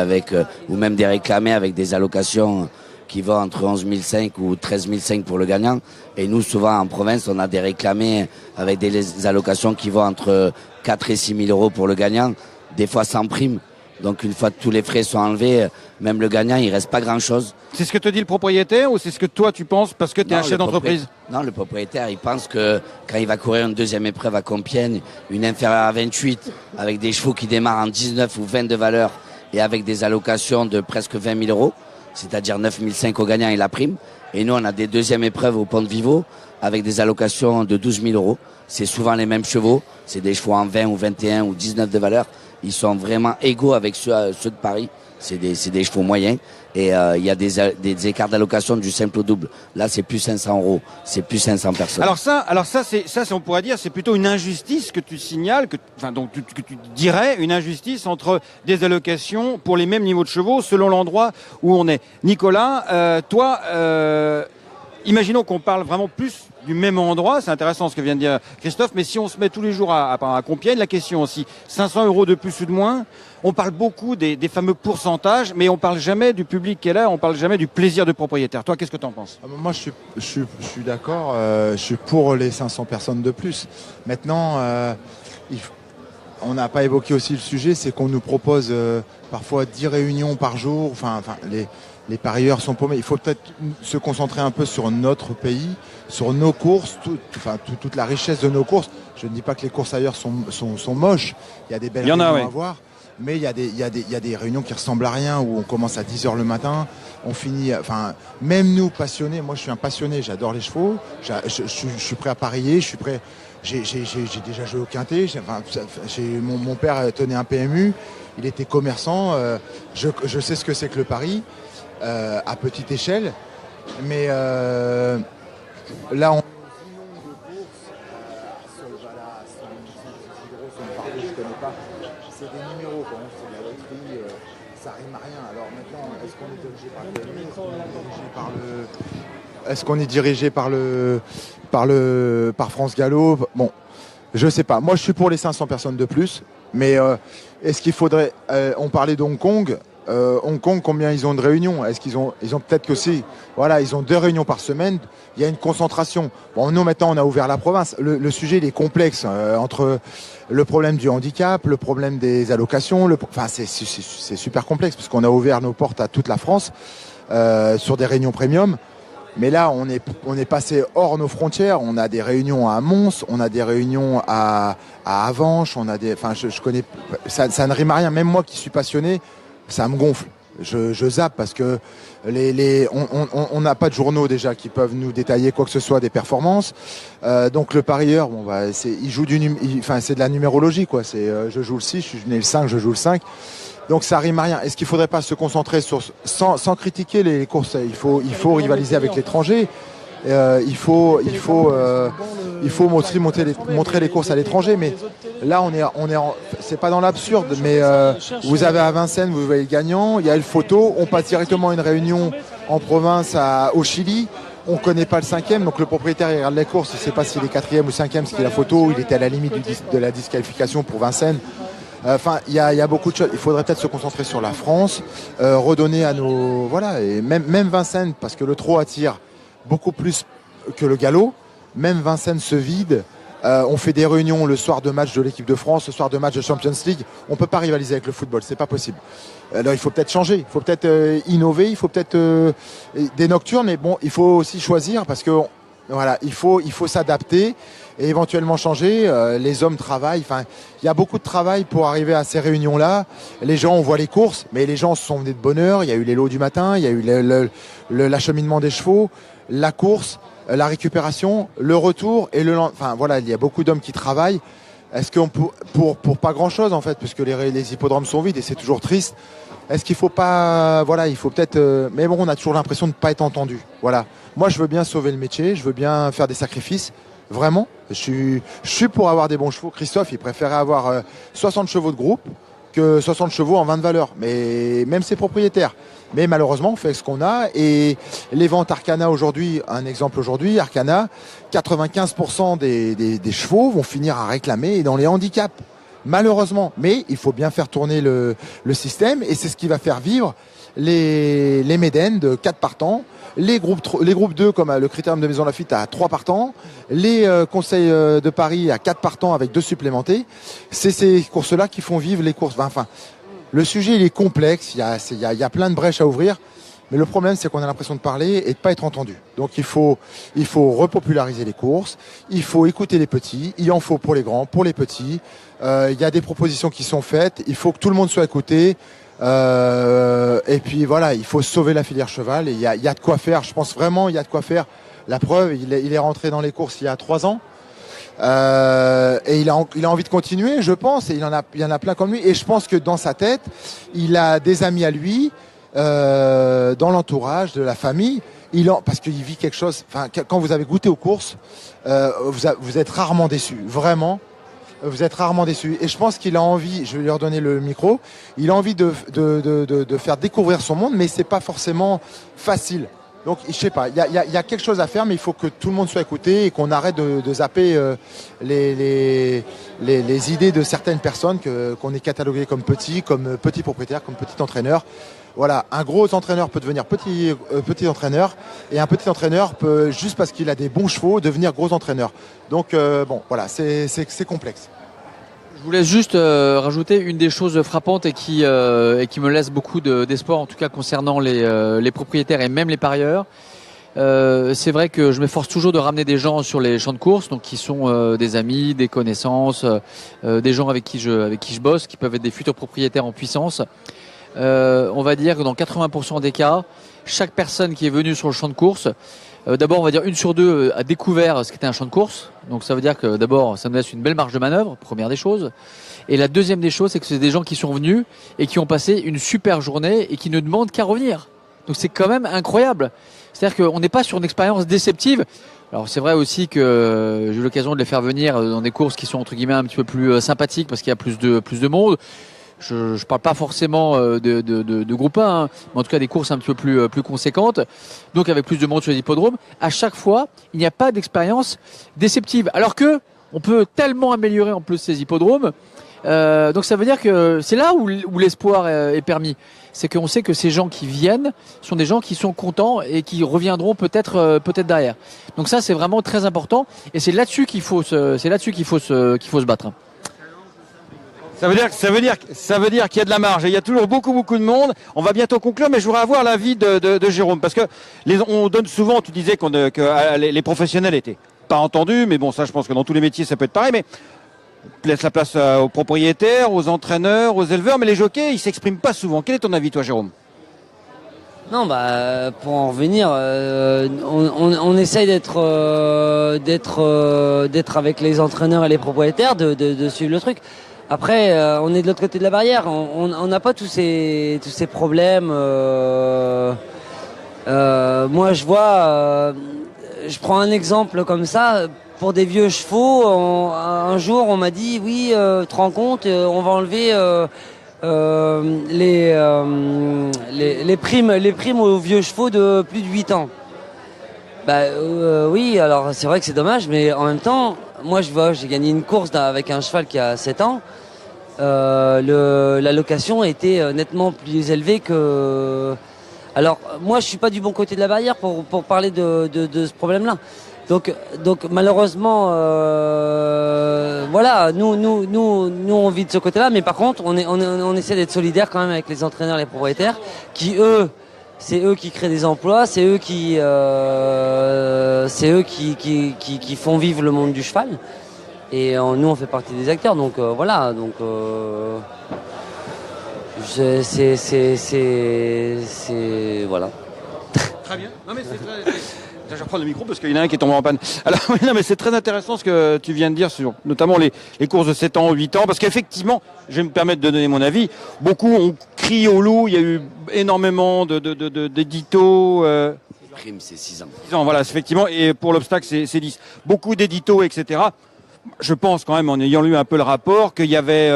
ou même des réclamés avec des allocations qui vont entre 11 500 ou 13 500 pour le gagnant. Et nous, souvent en province, on a des réclamés avec des allocations qui vont entre 4 et 6 000 € pour le gagnant, des fois sans prime. Donc une fois que tous les frais sont enlevés, même le gagnant, il reste pas grand-chose. C'est ce que te dit le propriétaire ou c'est ce que toi tu penses parce que tu es un chef d'entreprise? Non, le propriétaire, il pense que quand il va courir une deuxième épreuve à Compiègne, une inférieure à 28, avec des chevaux qui démarrent en 19 ou 20 de valeur et avec des allocations de presque 20 000 €, c'est-à-dire 9 500 au gagnant et la prime. Et nous, on a des deuxièmes épreuves au Pont de Vivo avec des allocations de 12 000 €. C'est souvent les mêmes chevaux. C'est des chevaux en 20 ou 21 ou 19 de valeur. Ils sont vraiment égaux avec ceux de Paris. C'est des chevaux moyens. Et il y a des écarts d'allocation du simple au double. Là, c'est plus 500 €. C'est plus 500 personnes. Alors ça, on pourrait dire, c'est plutôt une injustice que tu signales, que tu dirais, une injustice entre des allocations pour les mêmes niveaux de chevaux selon l'endroit où on est. Nicolas, toi, imaginons qu'on parle vraiment plus du même endroit, c'est intéressant ce que vient de dire Christophe, mais si on se met tous les jours à Compiègne, la question aussi, 500 € de plus ou de moins, on parle beaucoup des fameux pourcentages, mais on parle jamais du public qui est là, on parle jamais du plaisir du propriétaire. Toi, qu'est-ce que tu en penses? Moi, je suis d'accord, je suis pour les 500 personnes de plus. Maintenant, on n'a pas évoqué aussi le sujet, c'est qu'on nous propose parfois 10 réunions par jour, les parieurs sont paumés. Il faut peut-être se concentrer un peu sur notre pays, sur nos courses, toute la richesse de nos courses. Je ne dis pas que les courses ailleurs sont moches. Il y a des belles raisons à voir. Mais il y a des réunions qui ressemblent à rien, où on commence à 10h le matin, on finit, enfin, même nous passionnés, moi je suis un passionné, j'adore les chevaux, je suis prêt à parier, je suis prêt, j'ai déjà joué au quintet, mon père tenait un PMU, il était commerçant, je sais ce que c'est que le pari, à petite échelle, mais là on c'est des numéros quand même, c'est de la loterie, ça rime à rien. Alors maintenant, est-ce qu'on est dirigé par le PMU, est-ce qu'on est dirigé par France Gallo? Bon, je sais pas. Moi, je suis pour les 500 personnes de plus, mais est-ce qu'il faudrait on parlait d'Hong Kong. Hong Kong, combien ils ont de réunions? Est-ce qu'ils ont peut-être que si, voilà, ils ont 2 réunions par semaine. Il y a une concentration. Bon, nous maintenant, on a ouvert la province. Le sujet, il est complexe entre le problème du handicap, le problème des allocations. Enfin, c'est super complexe parce qu'on a ouvert nos portes à toute la France sur des réunions premium. Mais là, on est passé hors nos frontières. On a des réunions à Mons, on a des réunions à Avenches, on a des, enfin, je connais, ça ne rime à rien. Même moi qui suis passionné, ça me gonfle. Je zappe parce que on n'a pas de journaux déjà qui peuvent nous détailler quoi que ce soit des performances. Donc le parieur, bon bah il joue c'est de la numérologie quoi. C'est je joue le 6, je suis né le 5, je joue le 5. Donc ça rime à rien. Est-ce qu'il faudrait pas se concentrer sans critiquer les courses? Il faut rivaliser avec l'étranger. Il faut montrer les courses à l'étranger, mais là c'est pas dans l'absurde, mais vous avez à Vincennes, vous voyez le gagnant, il y a le photo, on passe directement à une réunion en province au Chili, on connaît pas le 5e, donc le propriétaire il regarde les courses, il sait pas s'il est 4e ou 5e, parce qu'il a la photo, il était à la limite de la disqualification pour Vincennes. Enfin, il y a beaucoup de choses. Il faudrait peut-être se concentrer sur la France, redonner à nos, voilà, et même Vincennes, parce que le trot attire beaucoup plus que le galop. Même Vincennes se vide. On fait des réunions le soir de match de l'équipe de France, le soir de match de Champions League. On peut pas rivaliser avec le football, c'est pas possible. Alors il faut peut-être changer, il faut peut-être innover, il faut peut-être des nocturnes, mais bon, il faut aussi choisir parce que voilà, il faut s'adapter et éventuellement changer. Les hommes travaillent. Enfin, il y a beaucoup de travail pour arriver à ces réunions-là. Les gens, on voit les courses, mais les gens se sont venus de bonne heure. Il y a eu les lots du matin, il y a eu l'acheminement des chevaux, la course, la récupération, le retour et enfin voilà, il y a beaucoup d'hommes qui travaillent. Est-ce qu'on pour pas grand-chose en fait, puisque les hippodromes sont vides et c'est toujours triste. Est-ce qu'il faut pas, voilà, il faut peut-être, mais bon, on a toujours l'impression de ne pas être entendu. Voilà. Moi, je veux bien sauver le métier, je veux bien faire des sacrifices. Vraiment, je suis pour avoir des bons chevaux. Christophe, il préférait avoir 60 chevaux de groupe que 60 chevaux en 20 de valeur. Mais même ses propriétaires. Mais malheureusement, on fait ce qu'on a. Et les ventes Arcana aujourd'hui, un exemple aujourd'hui, Arcana, 95% des chevaux vont finir à réclamer dans les handicaps. Malheureusement. Mais il faut bien faire tourner le système. Et c'est ce qui va faire vivre les médènes de 4 partants. Les groupes 2 comme le Critérium de Maison Lafitte à 3 partants, les conseils de Paris à 4 partants avec 2 supplémentés. C'est ces courses-là qui font vivre les courses. Enfin, le sujet il est complexe, il y a plein de brèches à ouvrir, mais le problème c'est qu'on a l'impression de parler et de pas être entendu. Donc il faut repopulariser les courses, il faut écouter les petits, il en faut pour les grands, pour les petits. Il y a des propositions qui sont faites, il faut que tout le monde soit écouté. Et puis voilà, il faut sauver la filière cheval et il y a de quoi faire. Je pense vraiment il y a de quoi faire. La preuve, il est rentré dans les courses il y a 3 ans et il a envie de continuer, je pense. Et il y en a plein comme lui. Et je pense que dans sa tête, il a des amis à lui dans l'entourage de la famille. Parce qu'il vit quelque chose. Enfin, quand vous avez goûté aux courses, vous êtes rarement déçu, vraiment. Vous êtes rarement déçus. Et je pense qu'il a envie, je vais lui redonner le micro, il a envie de faire découvrir son monde, mais c'est pas forcément facile. Donc, je sais pas, il y a quelque chose à faire, mais il faut que tout le monde soit écouté et qu'on arrête de zapper les idées de certaines personnes qu'on est catalogué comme petits propriétaires, comme petits entraîneurs. Voilà, un gros entraîneur peut devenir petit entraîneur et un petit entraîneur peut, juste parce qu'il a des bons chevaux, devenir gros entraîneur. Donc bon, voilà, c'est complexe. Je voulais juste rajouter une des choses frappantes et qui me laisse beaucoup d'espoir, en tout cas concernant les propriétaires et même les parieurs. C'est vrai que je m'efforce toujours de ramener des gens sur les champs de course, donc qui sont des amis, des connaissances, des gens avec qui je bosse, qui peuvent être des futurs propriétaires en puissance. On va dire que dans 80% des cas, chaque personne qui est venue sur le champ de course, d'abord on va dire 1 sur 2 a découvert ce qu'était un champ de course. Donc ça veut dire que d'abord ça nous laisse une belle marge de manœuvre, première des choses. Et la deuxième des choses, c'est que c'est des gens qui sont venus et qui ont passé une super journée et qui ne demandent qu'à revenir. Donc c'est quand même incroyable. C'est-à-dire qu'on n'est pas sur une expérience déceptive. Alors c'est vrai aussi que j'ai eu l'occasion de les faire venir dans des courses qui sont entre guillemets un petit peu plus sympathiques parce qu'il y a plus de monde. Je parle pas forcément de groupe 1, hein, mais en tout cas des courses un petit peu plus conséquentes, donc avec plus de monde sur les hippodromes. À chaque fois, il n'y a pas d'expérience déceptive. Alors que on peut tellement améliorer en plus ces hippodromes. Donc ça veut dire que c'est là où l'espoir est permis. C'est qu'on sait que ces gens qui viennent sont des gens qui sont contents et qui reviendront peut-être derrière. Donc ça c'est vraiment très important et c'est là-dessus qu'il faut se battre. Ça veut dire qu'il y a de la marge et il y a toujours beaucoup de monde. On va bientôt conclure, mais je voudrais avoir l'avis de Jérôme parce que on donne souvent, tu disais que les professionnels étaient pas entendus, mais bon ça je pense que dans tous les métiers ça peut être pareil, mais laisse la place aux propriétaires, aux entraîneurs, aux éleveurs, mais les jockeys, ils s'expriment pas souvent. Quel est ton avis, toi, Jérôme ? Non, pour en revenir, on essaye d'être avec les entraîneurs et les propriétaires, de suivre le truc. Après, on est de l'autre côté de la barrière. On n'a pas tous ces problèmes. Moi, je vois. Je prends un exemple comme ça. Pour des vieux chevaux, un jour on m'a dit oui, tu te rends compte, on va enlever les primes aux vieux chevaux de plus de 8 ans. Oui, alors c'est vrai que c'est dommage, mais en même temps, moi j'ai gagné une course avec un cheval qui a 7 ans. La location était nettement plus élevée que. Alors moi je suis pas du bon côté de la barrière pour parler de ce problème-là. Donc malheureusement, voilà, nous on vit de ce côté-là, mais par contre on essaie d'être solidaires quand même avec les entraîneurs, les propriétaires, c'est eux qui créent des emplois, c'est eux qui font vivre le monde du cheval, et nous on fait partie des acteurs, donc voilà, donc voilà. Très bien. Non mais c'est très. Je vais reprendre le micro parce qu'il y en a un qui est tombé en panne. Alors, non, mais c'est très intéressant ce que tu viens de dire sur notamment les courses de 7 ans, 8 ans, parce qu'effectivement, je vais me permettre de donner mon avis, beaucoup ont crié au loup, il y a eu énormément d'éditos. Prime, c'est 6 ans. 6 ans, voilà, effectivement, et pour l'obstacle, c'est 10. Beaucoup d'éditos, etc. Je pense quand même, en ayant lu un peu le rapport, qu'il y avait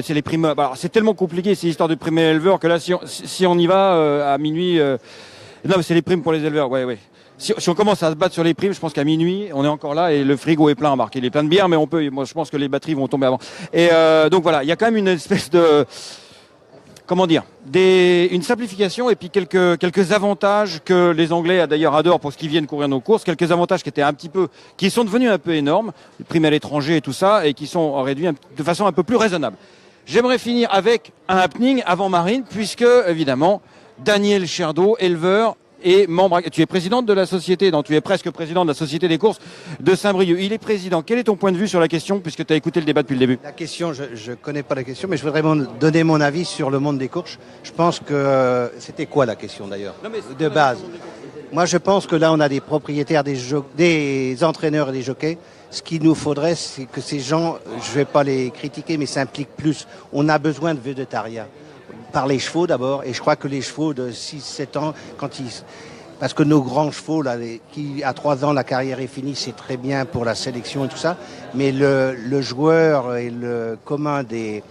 c'est les primes. Alors, c'est tellement compliqué ces histoires de primes éleveurs que là, si on y va à minuit, non, mais c'est les primes pour les éleveurs, ouais. Si on commence à se battre sur les primes, je pense qu'à minuit, on est encore là et le frigo est plein, Marc. Il est plein de bière, mais moi, je pense que les batteries vont tomber avant. Et donc voilà, il y a quand même une espèce de, comment dire, une simplification et puis quelques avantages que les Anglais d'ailleurs adorent pour ce qui viennent courir nos courses. Quelques avantages qui sont devenus un peu énormes, les primes à l'étranger et tout ça, et qui sont réduits de façon un peu plus raisonnable. J'aimerais finir avec un happening avant Marine, puisque évidemment, Daniel Cherdeau, éleveur, et membre, tu es présidente de la société, tu es presque président de la société des courses de Saint-Brieuc. Il est président. Quel est ton point de vue sur la question, puisque tu as écouté le débat depuis le début? La question, je connais pas la question, mais je voudrais donner mon avis sur le monde des courses. Je pense que c'était quoi la question d'ailleurs de base? Moi, je pense que là, on a des propriétaires, des entraîneurs et des jockeys. Ce qu'il nous faudrait, c'est que ces gens, je vais pas les critiquer, mais s'impliquent plus. On a besoin de védétariat. Par les chevaux d'abord, et je crois que les chevaux de 6-7 ans, parce que nos grands chevaux, là, qui à 3 ans la carrière est finie, c'est très bien pour la sélection et tout ça, mais le joueur et le commun des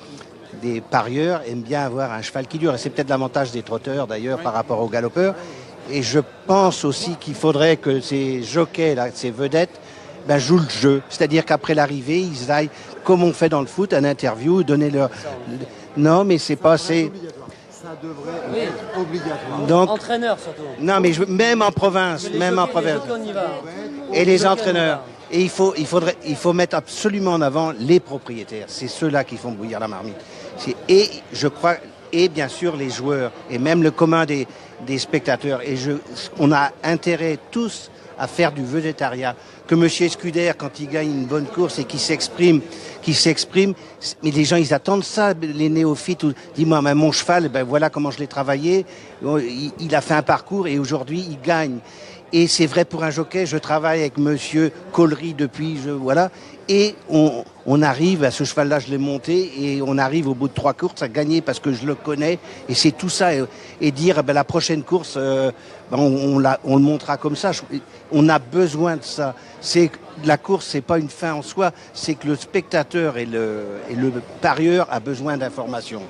parieurs aiment bien avoir un cheval qui dure, et c'est peut-être l'avantage des trotteurs d'ailleurs par rapport aux galopeurs, et je pense aussi qu'il faudrait que ces jockeys, là, ces vedettes, jouent le jeu, c'est-à-dire qu'après l'arrivée, ils aillent, comme on fait dans le foot, un interview, donner leur... Non, mais c'est pas assez. Ça devrait être obligatoire. Donc, entraîneur surtout. Non, mais même en province, Et les entraîneurs. Et il faut mettre absolument en avant les propriétaires. C'est ceux-là qui font bouillir la marmite. Et je crois, et bien sûr les joueurs, et même le commun des spectateurs. Et on a intérêt tous à faire du végétariat. Que Monsieur Escudère, quand il gagne une bonne course et qu'il s'exprime, mais les gens, ils attendent ça, les néophytes. Dis-moi, mais mon cheval, ben voilà comment je l'ai travaillé. Il a fait un parcours et aujourd'hui, il gagne. Et c'est vrai pour un jockey. Je travaille avec Monsieur Collery depuis, voilà. Et on arrive à ce cheval-là, je l'ai monté, et on arrive au bout de 3 courses à gagner parce que je le connais. Et c'est tout ça. Et dire, ben, la prochaine course, on le montrera comme ça. On a besoin de ça. La course, c'est pas une fin en soi. C'est que le spectateur et le parieur a besoin d'informations.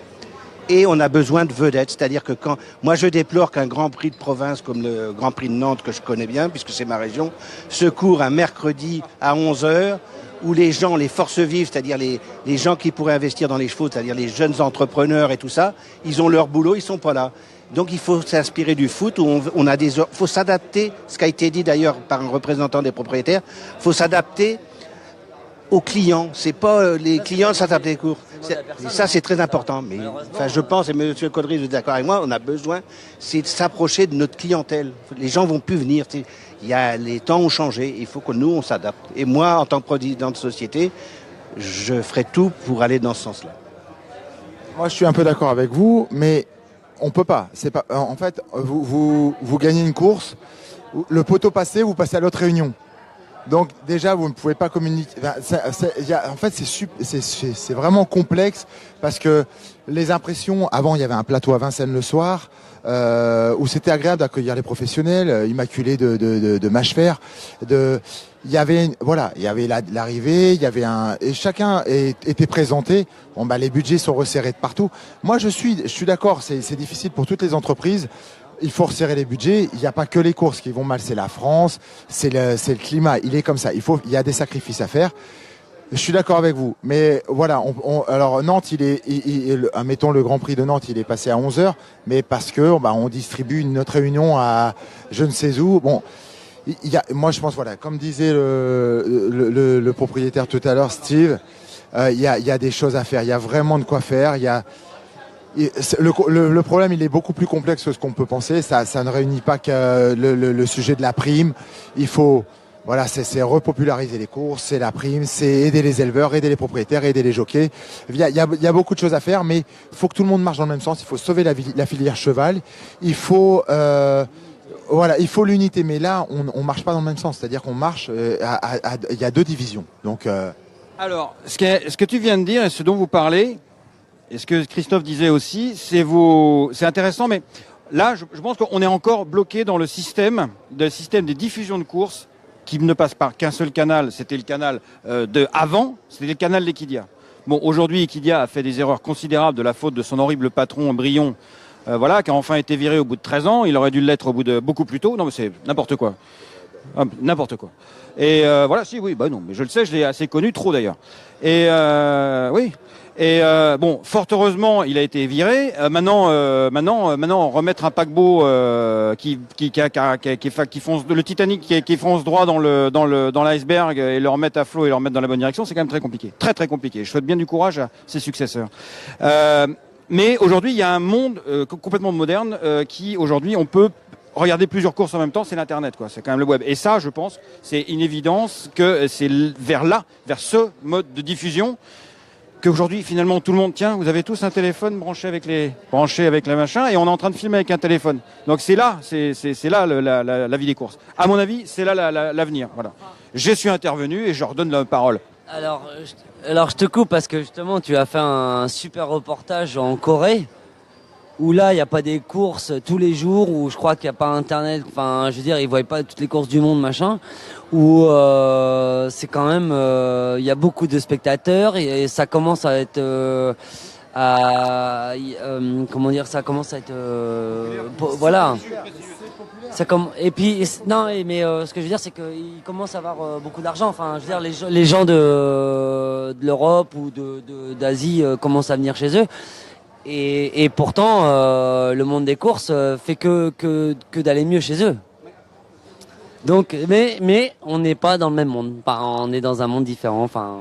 Et on a besoin de vedettes, c'est-à-dire que moi je déplore qu'un Grand Prix de province comme le Grand Prix de Nantes, que je connais bien puisque c'est ma région, se court un mercredi à 11h, où les gens, les forces vives, c'est-à-dire les gens qui pourraient investir dans les chevaux, c'est-à-dire les jeunes entrepreneurs et tout ça, ils ont leur boulot, ils sont pas là. Donc il faut s'inspirer du foot, où faut s'adapter, ce qui a été dit d'ailleurs par un représentant des propriétaires, faut s'adapter aux clients. C'est pas les clients s'adaptent les cours. Ça c'est très important. Mais enfin, je pense, et M. Collery vous êtes d'accord avec moi, on a besoin, c'est de s'approcher de notre clientèle. Les gens vont plus venir. Les temps ont changé. Il faut que nous on s'adapte. Et moi, en tant que président de société, je ferai tout pour aller dans ce sens-là. Moi, je suis un peu d'accord avec vous, mais on peut pas. C'est pas. En fait, vous gagnez une course, le poteau passé, vous passez à l'autre réunion. Donc déjà, vous ne pouvez pas communiquer. En fait, c'est vraiment complexe parce que les impressions. Avant, il y avait un plateau à Vincennes le soir où c'était agréable d'accueillir les professionnels, immaculés de mâche fer. Il y avait l'arrivée, il y avait et chacun était présenté. Bon, bah les budgets sont resserrés de partout. Moi, je suis d'accord. C'est difficile pour toutes les entreprises. Il faut resserrer les budgets. Il n'y a pas que les courses qui vont mal, c'est la France, c'est le climat. Il est comme ça. Il y a des sacrifices à faire. Je suis d'accord avec vous. Mais voilà, alors Nantes, mettons le Grand Prix de Nantes, il est passé à 11h, mais parce que on distribue notre réunion à je ne sais où. Bon, moi je pense, voilà, comme disait le propriétaire tout à l'heure, Steve, il y a des choses à faire. Il y a vraiment de quoi faire. Le problème, il est beaucoup plus complexe que ce qu'on peut penser. Ça ne réunit pas que le sujet de la prime. Il faut, voilà, c'est repopulariser les courses, c'est la prime, c'est aider les éleveurs, aider les propriétaires, aider les jockeys. Il y a beaucoup de choses à faire, mais il faut que tout le monde marche dans le même sens. Il faut sauver la filière cheval. Il faut, il faut l'unité. Mais là, on marche pas dans le même sens. C'est-à-dire qu'on marche, il y a 2 divisions. Donc, Alors, ce que tu viens de dire et ce dont vous parlez, et ce que Christophe disait aussi, c'est intéressant, mais là, je pense qu'on est encore bloqué dans le système des diffusions de courses qui ne passe par qu'un seul canal. C'était le canal c'était le canal d'Equidia. Bon, aujourd'hui, Equidia a fait des erreurs considérables de la faute de son horrible patron Brion, qui a enfin été viré au bout de 13 ans. Il aurait dû l'être au bout de beaucoup plus tôt. Non, mais c'est n'importe quoi. N'importe quoi. Et mais je le sais, je l'ai assez connu, trop d'ailleurs. Et oui. Et fort heureusement, il a été viré. Maintenant, remettre un paquebot qui fonce, le Titanic qui fonce droit dans l'iceberg et le remettre à flot et le remettre dans la bonne direction, c'est quand même très compliqué, très très compliqué. Je souhaite bien du courage à ses successeurs. Mais aujourd'hui, il y a un monde complètement moderne qui aujourd'hui on peut regarder plusieurs courses en même temps, c'est l'internet, quoi. C'est quand même le web. Et ça, je pense, c'est une évidence que c'est vers ce mode de diffusion qu'aujourd'hui, finalement, tout le monde, tiens, vous avez tous un téléphone branché avec la machin, et on est en train de filmer avec un téléphone. Donc c'est là la vie des courses. À mon avis, c'est là l'avenir. Voilà. Je suis intervenu et je redonne la parole. Alors, je te coupe parce que justement, tu as fait un super reportage en Corée, où là, il n'y a pas des courses tous les jours, où je crois qu'il n'y a pas Internet, enfin, je veux dire, ils ne voient pas toutes les courses du monde, machin, où c'est quand même, il y a beaucoup de spectateurs, et ça commence à être, ça commence à être, voilà. Et puis, non, mais ce que je veux dire, c'est qu'ils commencent à avoir beaucoup d'argent, enfin, je veux dire, les gens de l'Europe ou d'Asie commencent à venir chez eux. Et pourtant, le monde des courses fait que d'aller mieux chez eux. Donc, mais on n'est pas dans le même monde. On est dans un monde différent. Enfin.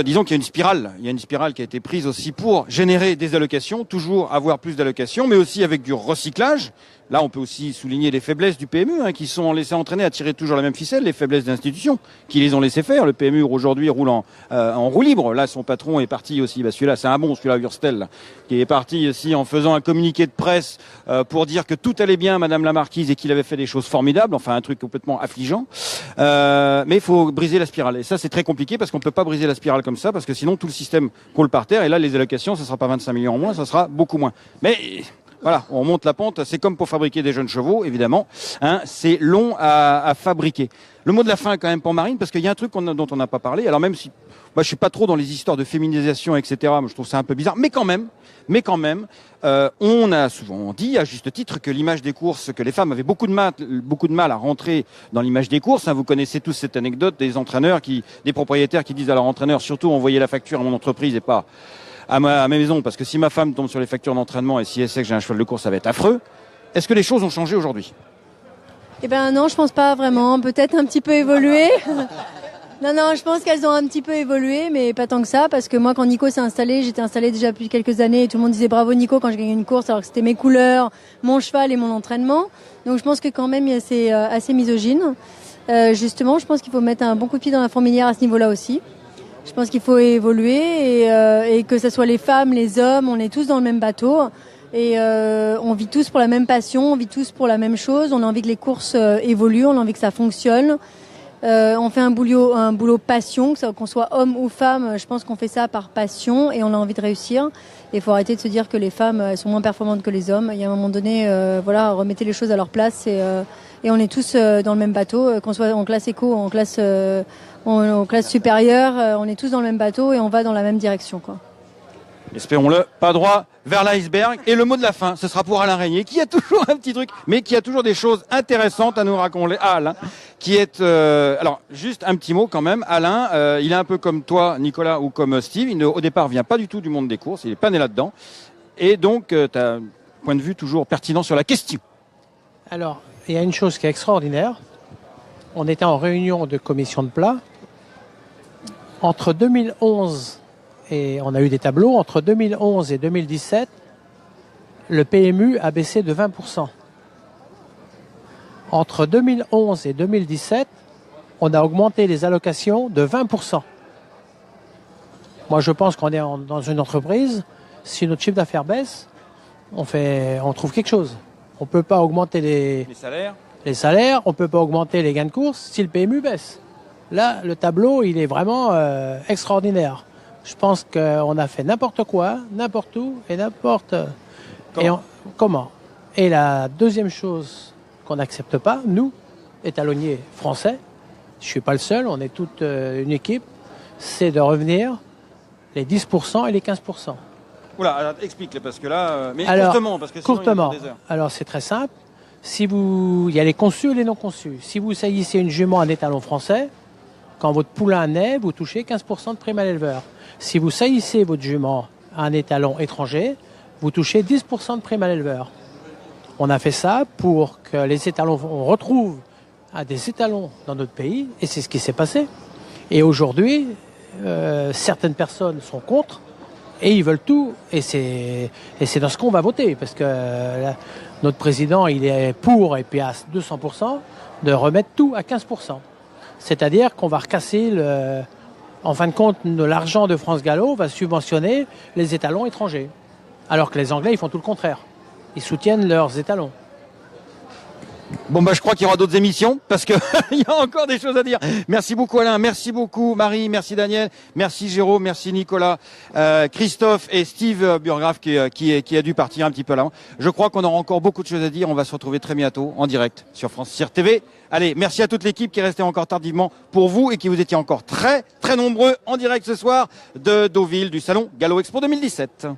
Disons qu'il y a une spirale. Il y a une spirale qui a été prise aussi pour générer des allocations, toujours avoir plus d'allocations, mais aussi avec du recyclage. Là, on peut aussi souligner les faiblesses du PMU, qui sont laissés entraîner à tirer toujours la même ficelle, les faiblesses d'institutions qui les ont laissés faire. Le PMU aujourd'hui roule en roue libre. Là, son patron est parti aussi. Celui-là, c'est un bon, celui-là, Hurstel, là, qui est parti aussi en faisant un communiqué de presse pour dire que tout allait bien, Madame la Marquise, et qu'il avait fait des choses formidables. Enfin, un truc complètement affligeant. Mais il faut briser la spirale. Et ça, c'est très compliqué parce qu'on peut pas briser la spirale comme ça, parce que sinon tout le système coule par terre. Et là, les allocations, ça sera pas 25 millions en moins, ça sera beaucoup moins. Mais voilà, on monte la pente. C'est comme pour fabriquer des jeunes chevaux, évidemment. C'est long à fabriquer. Le mot de la fin, quand même, pour Marine, parce qu'il y a un truc dont on n'a pas parlé. Alors même si moi, je suis pas trop dans les histoires de féminisation, etc. Moi, je trouve ça un peu bizarre. Mais quand même, on a souvent dit, à juste titre, que l'image des courses, que les femmes avaient beaucoup de mal à rentrer dans l'image des courses. Vous connaissez tous cette anecdote des entraîneurs des propriétaires qui disent à leur entraîneur, surtout envoyez la facture à mon entreprise et pas à ma maison, parce que si ma femme tombe sur les factures d'entraînement et si elle sait que j'ai un cheval de course, ça va être affreux. Est-ce que les choses ont changé aujourd'hui? Eh ben non, je pense pas vraiment. Peut-être un petit peu évolué. Non, je pense qu'elles ont un petit peu évolué, mais pas tant que ça, parce que moi, quand Nico s'est installé, j'étais installée déjà depuis quelques années, et tout le monde disait bravo Nico quand je gagnais une course, alors que c'était mes couleurs, mon cheval et mon entraînement. Donc je pense que quand même, c'est assez misogyne. Justement, je pense qu'il faut mettre un bon coup de pied dans la fourmilière à ce niveau-là aussi. Je pense qu'il faut évoluer et que ce soit les femmes, les hommes, on est tous dans le même bateau. Et on vit tous pour la même passion, on vit tous pour la même chose. On a envie que les courses évoluent, on a envie que ça fonctionne. On fait un boulot passion, qu'on soit homme ou femme. Je pense qu'on fait ça par passion et on a envie de réussir. Il faut arrêter de se dire que les femmes elles sont moins performantes que les hommes. Il y a un moment donné, remettez les choses à leur place et on est tous dans le même bateau, qu'on soit en classe éco ou en classe supérieure. On est tous dans le même bateau et on va dans la même direction, quoi. Espérons-le, pas droit vers l'iceberg. Et le mot de la fin, ce sera pour Alain Régnier, qui a toujours un petit truc, mais qui a toujours des choses intéressantes à nous raconter. Alain, qui est... alors, juste un petit mot quand même. Alain, il est un peu comme toi, Nicolas, ou comme Steve. Au départ, vient pas du tout du monde des courses. Il est pas né là-dedans. Et donc, tu as un point de vue toujours pertinent sur la question. Alors, il y a une chose qui est extraordinaire. On était en réunion de commission de plat. Entre 2011... et on a eu des tableaux, entre 2011 et 2017, le PMU a baissé de 20%. Entre 2011 et 2017, on a augmenté les allocations de 20%. Moi, je pense qu'on est dans une entreprise, si notre chiffre d'affaires baisse, on trouve quelque chose. On ne peut pas augmenter les salaires, on ne peut pas augmenter les gains de course si le PMU baisse. Là, le tableau, il est vraiment extraordinaire. Je pense qu'on a fait n'importe quoi, n'importe où et n'importe... Comment ? Et la deuxième chose qu'on n'accepte pas, nous, étalonniers français, je ne suis pas le seul, on est toute une équipe, c'est de revenir les 10% et les 15%. Oula, alors explique-le, parce que là... mais alors, courtement, parce que sinon courtement. il y a des heures. Alors c'est très simple. Il y a les conçus et les non conçus. Si vous saillissez une jument à un étalon français, quand votre poulain naît, vous touchez 15% de prime à l'éleveur. Si vous saillissez votre jument à un étalon étranger, vous touchez 10% de prime à l'éleveur. On a fait ça pour que les étalons, on retrouve des étalons dans notre pays, et c'est ce qui s'est passé. Et aujourd'hui, certaines personnes sont contre, et ils veulent tout, et c'est dans ce qu'on va voter, parce que notre président, il est pour, et puis à 200%, de remettre tout à 15%. C'est-à-dire qu'on va recasser en fin de compte, l'argent de France Gallo va subventionner les étalons étrangers. Alors que les Anglais, ils font tout le contraire. Ils soutiennent leurs étalons. Bon, je crois qu'il y aura d'autres émissions, parce que il y a encore des choses à dire. Merci beaucoup Alain, merci beaucoup Marie, merci Daniel, merci Jérôme, merci Nicolas, Christophe et Steve Burgraff qui a dû partir un petit peu là. Je crois qu'on aura encore beaucoup de choses à dire. On va se retrouver très bientôt en direct sur France Cyr TV. Allez, merci à toute l'équipe qui est restée encore tardivement pour vous et qui vous étiez encore très très nombreux en direct ce soir de Deauville, du salon Gallo Expo 2017.